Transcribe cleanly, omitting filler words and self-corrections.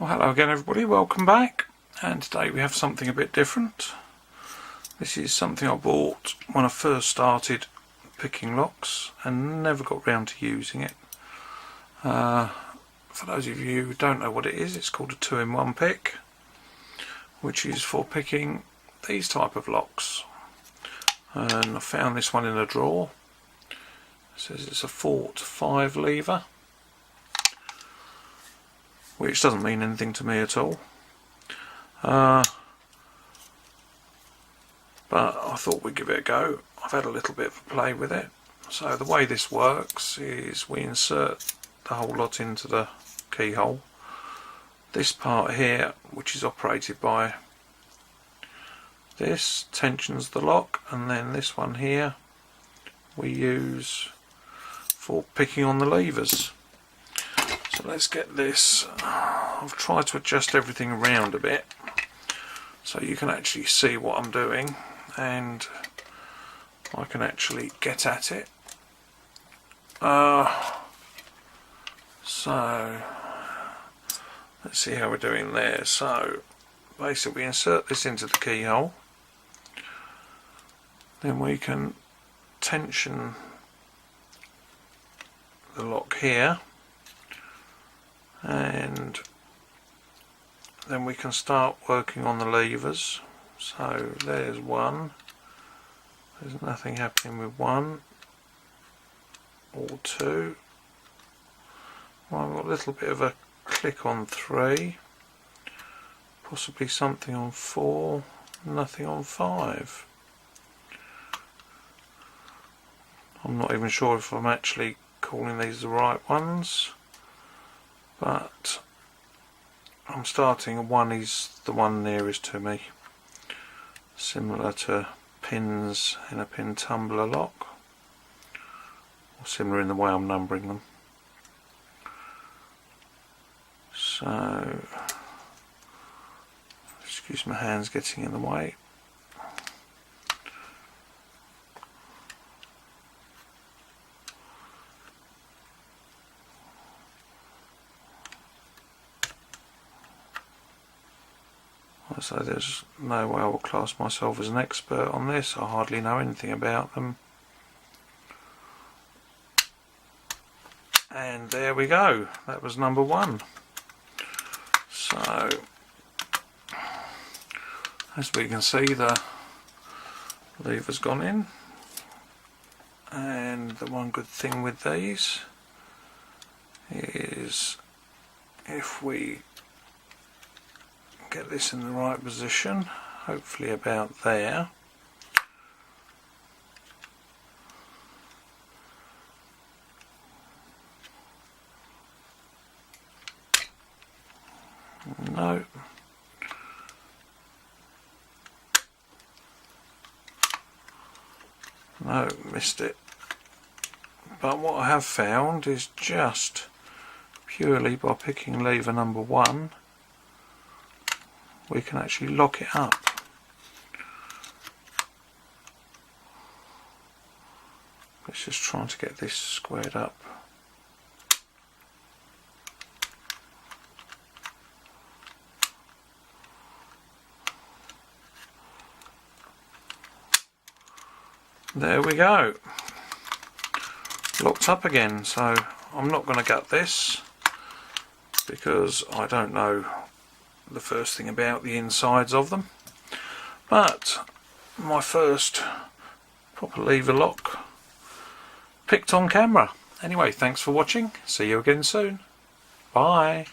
Well, hello again everybody, welcome back, and today we have something a bit different. This is something I bought when I first started picking locks and never got round to using it. For those of you who don't know what it is, it's called a 2-in-1 pick, which is for picking these type of locks. And I found this one in a drawer. It says it's a 4 to 5 lever, which doesn't mean anything to me at all. But I thought we'd give it a go. I've had a little bit of a play with it. So the way this works is we insert the whole lot into the keyhole. This part here, which is operated by this, tensions the lock, and then this one here we use for picking on the levers. So let's get this. I've tried to adjust everything around a bit so you can actually see what I'm doing and I can actually get at it. So let's see how we're doing there. So basically we insert this into the keyhole, then we can tension the lock here, and then we can start working on the levers. So there's one, there's nothing happening with one or two. Well, I've got a little bit of a click on 3, possibly something on 4, nothing on 5. I'm not even sure if I'm actually calling these the right ones, but I'm starting. 1 is the one nearest to me, similar to pins in a pin tumbler lock, or similar in the way I'm numbering them. So excuse my hands getting in the way. So there's no way I will class myself as an expert on this. I hardly know anything about them. And there we go, that was number 1. So as we can see, the lever's gone in, and the one good thing with these is if we get this in the right position, hopefully about there, no, missed it. But what I have found is just purely by picking lever number 1 we can actually lock it up. Let's just try to get this squared up. There we go, locked up again. So I'm not going to gut this because I don't know the first thing about the insides of them, but my first proper lever lock picked on camera. Anyway, thanks for watching, see you again soon, bye.